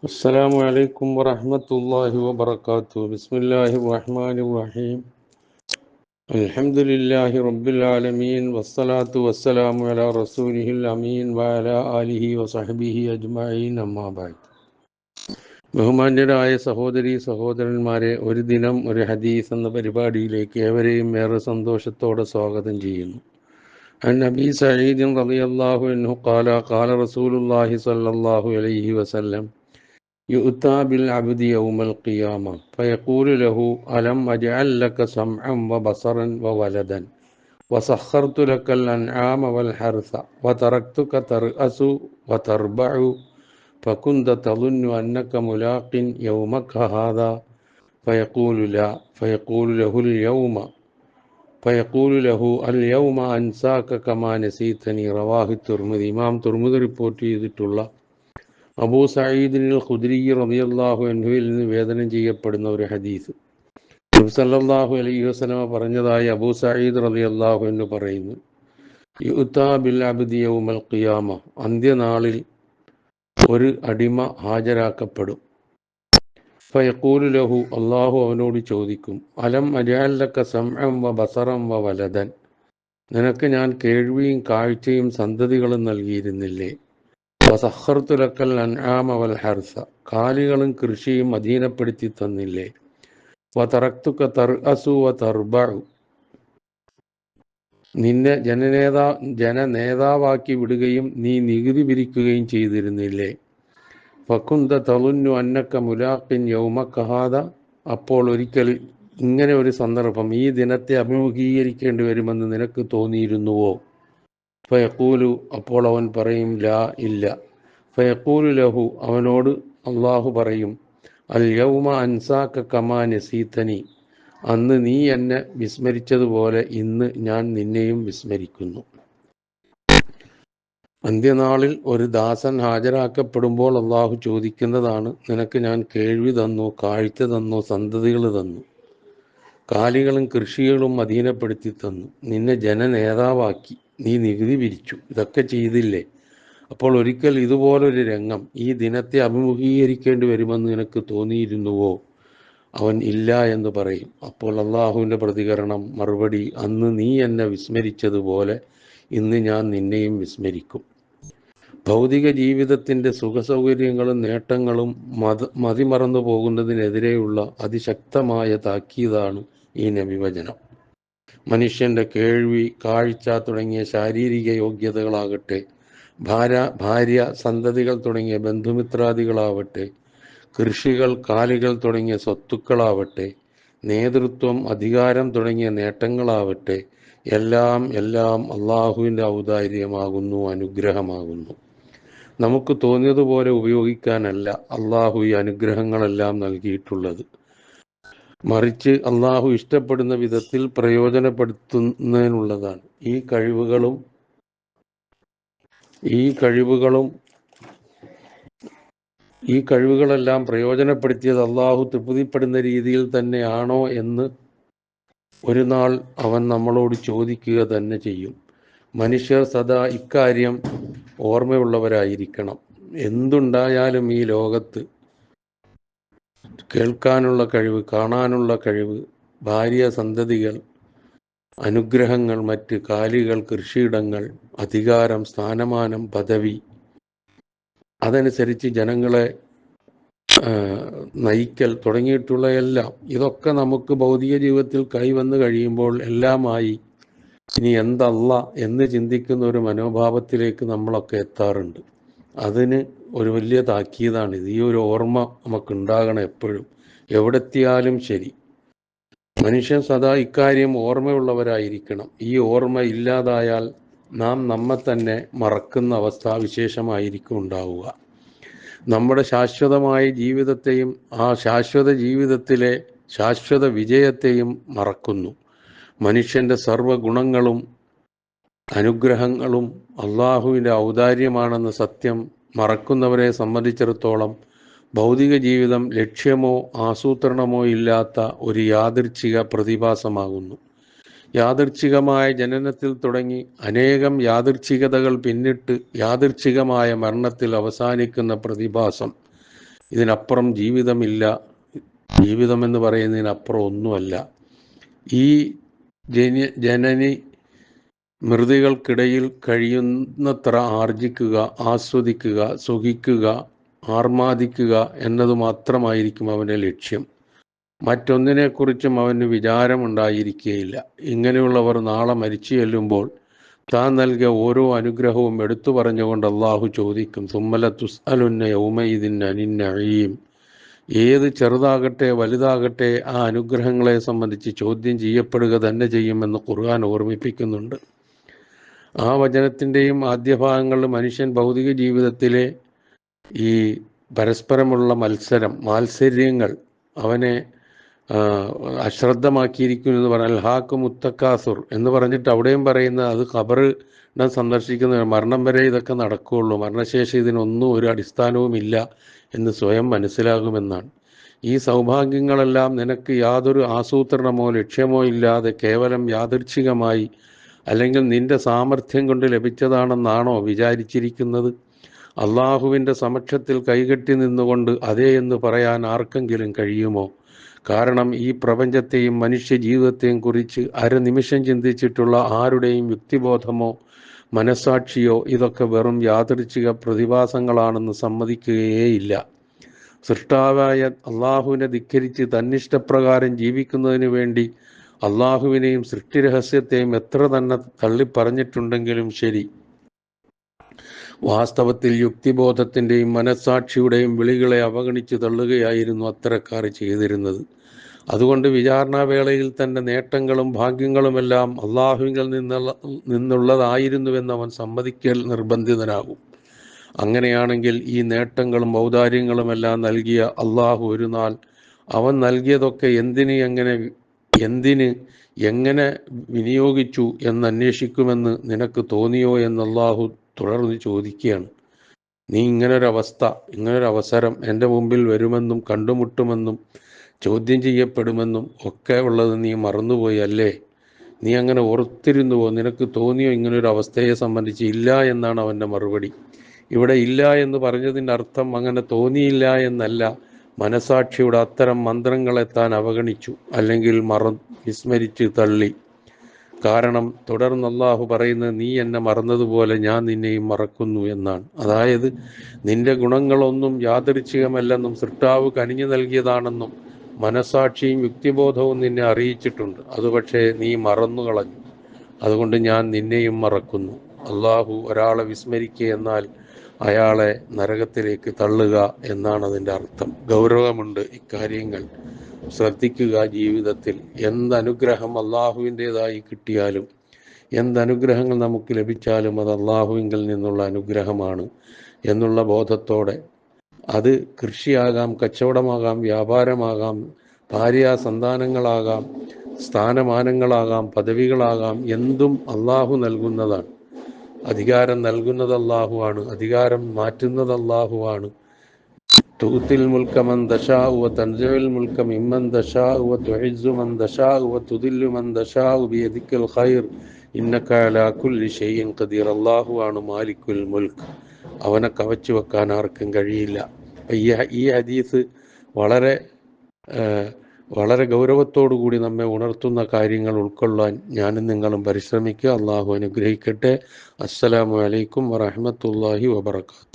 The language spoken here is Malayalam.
السلام عليكم ورحمة الله وبركاته. بسم الله الرحمن الرحيم. الحمد لله رب العالمين والصلاة والسلام على رسوله الأمين وعلى آله وصحبه أجمعين أما بعد. ബഹുമാന്യരായ സഹോദരീ സഹോദരന്മാരെ, ഒരു ദിനം ഒരു ഹദീസ് എന്ന പരിപാടിയിലേക്ക് ഏവരെയും ഏറെ സന്തോഷത്തോടെ സ്വാഗതം ചെയ്യുന്നു. عن أبي سعيد رضي الله عنه قال قال رسول الله صلى الله عليه وسلم يؤتى بالعبد يوم القيامة فيقول له ألم أجعل لك سمعا وبصرا وولدا وسخرت لك الأنعام والحرث وتركتك ترأس وتربع فكنت تظن أنك ملاق يومك هذا فيقول لا فيقول له اليوم أنساك كما نسيتني. رواه الترمذي. ഇമാം തുർമുദി റിപ്പോർട്ട് ചെയ്തിട്ടുള്ള അബൂ സഈദ് ഖുദ്രി റളിയല്ലാഹു അൻഹുവിൽ നിന്ന് നിവേദനം ചെയ്യപ്പെടുന്ന ഒരു ഹദീസ്. നബി സല്ലല്ലാഹു അലൈഹി വസല്ലം പറഞ്ഞതായി അബൂ സഈദ് റളിയല്ലാഹു അൻഹു പറയുന്നു, യുഅ്താ ബിൽ അബ്ദി യൗമൽ ഖിയാമ, അന്ത്യനാളിൽ ഒരു അടിമ ഹാജരാക്കപ്പെടും. ഫയഖൂലു ലഹു, അല്ലാഹു അവനോട് ചോദിക്കും, അലം അജഅൽ ലക സമഅൻ വ ബസറൻ വ വലദൻ, നിനക്ക് ഞാൻ കേൾവിയും കാഴ്ചയും സന്തതികളും നൽകിയിരുന്നില്ലേ? വസഖർതു ലക്കൽ അൻആമ വൽ ഹർസ, കാലികളും കൃഷിയും അധീനപ്പെടുത്തി തന്നില്ലേ? വതറക്തുക തർഅസു വതർബഉ, നിന്നെ ജനനേതാവാക്കി വിടുകയും നീ നികുതി പിരിക്കുകയും ചെയ്തിരുന്നില്ലേ? ഫകുന്ത തളുന്നു അന്നക മുലാഖിൻ യൗമക ഹാദ, അപ്പോൾ ഒരിക്കൽ ഇങ്ങനെ ഒരു സന്ദർഭം, ഈ ദിനത്തെ അഭിമുഖീകരിക്കേണ്ടി വരുമെന്ന് നിനക്ക് തോന്നിയിരുന്നുവോ? ഫയഖൂലു, അപ്പോൾ അവൻ പറയും, ലാ, ഇല്ല. ഫയഖൂലു ലഹു, അവനോട് അള്ളാഹു പറയും, അൽ യൗമ അൻസാക കമാ നസീതനി, അന്ന് നീ എന്നെ വിസ്മരിച്ചതുപോലെ ഇന്ന് ഞാൻ നിന്നെയും വിസ്മരിക്കുന്നു. അന്ത്യനാളിൽ ഒരു ദാസൻ ഹാജരാക്കപ്പെടുമ്പോൾ അള്ളാഹു ചോദിക്കുന്നതാണ്, നിനക്ക് ഞാൻ കേൾവി തന്നു, കാഴ്ച തന്നു, സന്തതികൾ തന്നു, കാലികളും കൃഷികളും അധീനപ്പെടുത്തി തന്നു, നിന്നെ ജനനേതാവാക്കി, നീ നികുതി പിരിച്ചു, ഇതൊക്കെ ചെയ്തില്ലേ? അപ്പോൾ ഒരിക്കൽ ഇതുപോലൊരു രംഗം, ഈ ദിനത്തെ അഭിമുഖീകരിക്കേണ്ടി വരുമെന്ന് നിനക്ക് തോന്നിയിരുന്നുവോ? അവൻ ഇല്ല എന്ന് പറയും. അപ്പോൾ അള്ളാഹുവിൻ്റെ പ്രതികരണം, മറുപടി, അന്ന് നീ എന്നെ വിസ്മരിച്ചതുപോലെ ഇന്ന് ഞാൻ നിന്നെയും വിസ്മരിക്കും. ഭൗതിക ജീവിതത്തിൻ്റെ സുഖസൗകര്യങ്ങളും നേട്ടങ്ങളും മതിമറന്നു പോകുന്നതിനെതിരെയുള്ള അതിശക്തമായ താക്കീതാണ് ഈ നബിവചനം. മനുഷ്യൻ്റെ കേൾവി, കാഴ്ച തുടങ്ങിയ ശാരീരിക യോഗ്യതകളാകട്ടെ, ഭാര്യ, സന്തതികൾ തുടങ്ങിയ ബന്ധുമിത്രാദികളാവട്ടെ, കൃഷികൾ, കാലികൾ തുടങ്ങിയ സ്വത്തുക്കളാവട്ടെ, നേതൃത്വം, അധികാരം തുടങ്ങിയ നേട്ടങ്ങളാവട്ടെ, എല്ലാം അള്ളാഹുവിൻ്റെ ഔദാര്യമാകുന്നു, അനുഗ്രഹമാകുന്നു. നമുക്ക് തോന്നിയതുപോലെ ഉപയോഗിക്കാനല്ല അള്ളാഹു ഈ അനുഗ്രഹങ്ങളെല്ലാം നൽകിയിട്ടുള്ളത്. മറിച്ച് അള്ളാഹു ഇഷ്ടപ്പെടുന്ന വിധത്തിൽ പ്രയോജനപ്പെടുത്തുന്നതിനുള്ളതാണ്. ഈ കഴിവുകളെല്ലാം പ്രയോജനപ്പെടുത്തിയത് അള്ളാഹു തൃപ്തിപ്പെടുന്ന രീതിയിൽ തന്നെയാണോ എന്ന് ഒരു നാൾ അവൻ നമ്മളോട് ചോദിക്കുക തന്നെ ചെയ്യും. മനുഷ്യർ സദാ ഇക്കാര്യം ഓർമ്മയുള്ളവരായിരിക്കണം. എന്തുണ്ടായാലും ഈ ലോകത്ത് കേൾക്കാനുള്ള കഴിവ്, കാണാനുള്ള കഴിവ്, ഭാര്യ, സന്തതികൾ, അനുഗ്രഹങ്ങൾ, മറ്റ് കാലികൾ, കൃഷിയിടങ്ങൾ, അധികാരം, സ്ഥാനമാനം, പദവി, അതനുസരിച്ച് ജനങ്ങളെ നയിക്കൽ തുടങ്ങിയിട്ടുള്ള എല്ലാം, ഇതൊക്കെ നമുക്ക് ഭൗതിക ജീവിതത്തിൽ കൈവന്നു കഴിയുമ്പോൾ എല്ലാമായി ഇനി എന്തല്ല എന്ന് ചിന്തിക്കുന്ന ഒരു മനോഭാവത്തിലേക്ക് നമ്മളൊക്കെ എത്താറുണ്ട്. അതിന് ഒരു വലിയ താക്കീതാണിത്. ഈ ഒരു ഓർമ്മ നമുക്കുണ്ടാകണം എപ്പോഴും, എവിടെത്തിയാലും ശരി. മനുഷ്യൻ സദാ ഇക്കാര്യം ഓർമ്മയുള്ളവരായിരിക്കണം. ഈ ഓർമ്മ ഇല്ലാതായാൽ നാം നമ്മെ തന്നെ മറക്കുന്ന അവസ്ഥാവിശേഷമായിരിക്കും ഉണ്ടാവുക. നമ്മുടെ ശാശ്വതമായ ജീവിതത്തെയും ആ ശാശ്വത ജീവിതത്തിലെ ശാശ്വത വിജയത്തെയും മറക്കുന്നു. മനുഷ്യൻ്റെ സർവ്വഗുണങ്ങളും അനുഗ്രഹങ്ങളും അള്ളാഹുവിൻ്റെ ഔദാര്യമാണെന്ന സത്യം മറക്കുന്നവരെ സംബന്ധിച്ചിടത്തോളം ഭൗതിക ജീവിതം ലക്ഷ്യമോ ആസൂത്രണമോ ഇല്ലാത്ത ഒരു യാദൃച്ഛിക പ്രതിഭാസമാകുന്നു. യാദൃച്ഛികമായ ജനനത്തിൽ തുടങ്ങി അനേകം യാദൃച്ഛികതകൾ പിന്നിട്ട് യാദൃച്ഛികമായ മരണത്തിൽ അവസാനിക്കുന്ന പ്രതിഭാസം ഇതിനപ്പുറം ജീവിതമില്ല, ജീവിതമെന്ന് പറയുന്നതിനപ്പുറം ഒന്നുമല്ല. ഈ ജനനി മൃതികൾക്കിടയിൽ കഴിയുന്നത്ര ആർജിക്കുക, ആസ്വദിക്കുക, സുഖിക്കുക, ആർമാദിക്കുക എന്നത് മാത്രമായിരിക്കും അവൻ്റെ ലക്ഷ്യം. മറ്റൊന്നിനെക്കുറിച്ചും അവന് വിചാരമുണ്ടായിരിക്കുകയില്ല. ഇങ്ങനെയുള്ളവർ നാളെ മരിച്ചു ചെല്ലുമ്പോൾ താൻ നൽകിയ ഓരോ അനുഗ്രഹവും എടുത്തു പറഞ്ഞുകൊണ്ട് അള്ളാഹു ചോദിക്കും, സുമ്മല തുസ്അലുന്ന യൗമഇദിൻ അനിൻ നഈം. ഏത് ചെറുതാകട്ടെ വലുതാകട്ടെ ആ അനുഗ്രഹങ്ങളെ സംബന്ധിച്ച് ചോദ്യം ചെയ്യപ്പെടുക തന്നെ ചെയ്യുമെന്ന് ഖുർആൻ ഓർമ്മിപ്പിക്കുന്നുണ്ട്. ആ വചനത്തിൻ്റെയും ആദ്യ ഭാഗങ്ങളിൽ മനുഷ്യൻ ഭൗതിക ജീവിതത്തിലെ ഈ പരസ്പരമുള്ള മാത്സര്യങ്ങൾ അവനെ അശ്രദ്ധമാക്കിയിരിക്കുന്നു എന്ന് പറഞ്ഞാൽ ഹാക്ക് മുത്തക്കാസുർ എന്ന് പറഞ്ഞിട്ട് അവിടെയും പറയുന്നത് അത് ഖബറിനെ സന്ദർശിക്കുന്ന മരണം വരെ ഇതൊക്കെ നടക്കുകയുള്ളൂ, മരണശേഷം ഇതിനൊന്നും ഒരു അടിസ്ഥാനവുമില്ല എന്ന് സ്വയം മനസ്സിലാകുമെന്നാണ്. ഈ സൗഭാഗ്യങ്ങളെല്ലാം നിനക്ക് യാതൊരു ആസൂത്രണമോ ലക്ഷ്യമോ ഇല്ലാതെ കേവലം യാദൃച്ഛികമായി അല്ലെങ്കിൽ നിന്റെ സാമർഥ്യം കൊണ്ട് ലഭിച്ചതാണെന്നാണോ വിചാരിച്ചിരിക്കുന്നത്? അള്ളാഹുവിൻ്റെ സമക്ഷത്തിൽ കൈകെട്ടി നിന്നുകൊണ്ട് അതേ എന്ന് പറയാൻ ആർക്കെങ്കിലും കഴിയുമോ? കാരണം ഈ പ്രപഞ്ചത്തെയും മനുഷ്യ ജീവിതത്തെയും കുറിച്ച് അരനിമിഷം ചിന്തിച്ചിട്ടുള്ള ആരുടെയും യുക്തിബോധമോ മനസ്സാക്ഷിയോ ഇതൊക്കെ വെറും യാദൃച്ഛിക പ്രതിഭാസങ്ങളാണെന്ന് സമ്മതിക്കുകയേയില്ല. സൃഷ്ടാവായ അള്ളാഹുവിനെ ധിക്കരിച്ച് തന്നിഷ്ടപ്രകാരം ജീവിക്കുന്നതിന് വേണ്ടി അള്ളാഹുവിനെയും സൃഷ്ടിരഹസ്യത്തെയും എത്ര തന്നെ തള്ളിപ്പറഞ്ഞിട്ടുണ്ടെങ്കിലും ശരി, വാസ്തവത്തിൽ യുക്തിബോധത്തിൻ്റെയും മനസ്സാക്ഷിയുടെയും വിളികളെ അവഗണിച്ച് തള്ളുകയായിരുന്നു അത്തരക്കാർ ചെയ്തിരുന്നത്. അതുകൊണ്ട് വിചാരണാവേളയിൽ തൻ്റെ നേട്ടങ്ങളും ഭാഗ്യങ്ങളുമെല്ലാം അള്ളാഹുവിൽ നിന്നുള്ളതായിരുന്നുവെന്ന് അവൻ സമ്മതിക്കൽ നിർബന്ധിതനാകും. അങ്ങനെയാണെങ്കിൽ ഈ നേട്ടങ്ങളും ഔദാര്യങ്ങളുമെല്ലാം നൽകിയ അള്ളാഹു ഒരു നാൾ അവൻ നൽകിയതൊക്കെ എന്തിന് എങ്ങനെ വിനിയോഗിച്ചു എന്നന്വേഷിക്കുമെന്ന് നിനക്ക് തോന്നിയോ എന്ന് അള്ളാഹു തുടർന്ന് ചോദിക്കുകയാണ്. നീ ഇങ്ങനൊരവസരം എൻ്റെ മുമ്പിൽ വരുമെന്നും കണ്ടുമുട്ടുമെന്നും ചോദ്യം ചെയ്യപ്പെടുമെന്നും ഒക്കെ ഉള്ളത് നീ മറന്നുപോയി അല്ലേ? നീ അങ്ങനെ ഓർത്തിരുന്നുവോ? നിനക്ക് തോന്നിയോ ഇങ്ങനൊരു അവസ്ഥയെ സംബന്ധിച്ച്? ഇല്ല എന്നാണ് അവൻ്റെ മറുപടി. ഇവിടെ ഇല്ല എന്ന് പറഞ്ഞതിൻ്റെ അർത്ഥം അങ്ങനെ തോന്നിയില്ല എന്നല്ല, മനസാക്ഷിയുടെ അത്തരം മന്ത്രങ്ങളെ താൻ അവഗണിച്ചു അല്ലെങ്കിൽ വിസ്മരിച്ച് തള്ളി. കാരണം തുടർന്ന് അള്ളാഹു പറയുന്നത്, നീ എന്നെ മറന്നതുപോലെ ഞാൻ നിന്നെയും മറക്കുന്നു എന്നാണ്. അതായത് നിന്റെ ഗുണങ്ങളൊന്നും യാദൃച്ഛികമല്ലെന്നും സൃഷ്ടാവ് കനിഞ്ഞു നൽകിയതാണെന്നും മനസാക്ഷിയും യുക്തിബോധവും നിന്നെ അറിയിച്ചിട്ടുണ്ട്. അത് പക്ഷേ നീ മറന്നു കളഞ്ഞു. അതുകൊണ്ട് ഞാൻ നിന്നെയും മറക്കുന്നു. അള്ളാഹു ഒരാളെ വിസ്മരിക്കുക എന്നാൽ അയാളെ നരകത്തിലേക്ക് തള്ളുക എന്നാണ് അതിൻ്റെ അർത്ഥം. ഗൗരവമുണ്ട് ഇക്കാര്യങ്ങൾ ശ്രദ്ധിക്കുക. ജീവിതത്തിൽ എന്തനുഗ്രഹം അള്ളാഹുവിൻ്റേതായി കിട്ടിയാലും എന്തനുഗ്രഹങ്ങൾ നമുക്ക് ലഭിച്ചാലും അത് അള്ളാഹുവിങ്കിൽ നിന്നുള്ള അനുഗ്രഹമാണ് എന്നുള്ള ബോധത്തോടെ, അത് കൃഷിയാകാം, കച്ചവടമാകാം, വ്യാപാരമാകാം, സന്താനങ്ങളാകാം, സ്ഥാനമാനങ്ങളാകാം, പദവികളാകാം, എന്തും അള്ളാഹു നൽകുന്നതാണ്. അധികാരം നൽകുന്നത് അള്ളാഹുവാണ്, അധികാരം മാറ്റുന്നത് അള്ളാഹുവാണ്. തുഅ്തിൽ മുൽക മൻ തശാഉ വ തൻസിഉൽ മുൽക മിമ്മൻ തശാഉ വ തുഇസ്സു മൻ തശാഉ വ തുദില്ലു മൻ തശാഉ ബിയദിക്കൽ ഖൈർ ഇന്നക അലാ കുല്ലി ഷൈഇൻ ഖദീർ. അള്ളാഹുവാണ് മാലിക്കുൽ മുൽക്ക്. അവനെ കവച്ചു വെക്കാൻ ആർക്കും കഴിയില്ല. ഈ ഹദീസ് വളരെ ഗൗരവത്തോടു കൂടി നമ്മെ ഉണർത്തുന്ന കാര്യങ്ങൾ ഉൾക്കൊള്ളാൻ ഞാനും നിങ്ങളും പരിശ്രമിക്കുക. അള്ളാഹു അനുഗ്രഹിക്കട്ടെ. അസ്സലാമു അലൈക്കും വറഹ്മത്തുള്ളാഹി വബറകാതുഹു.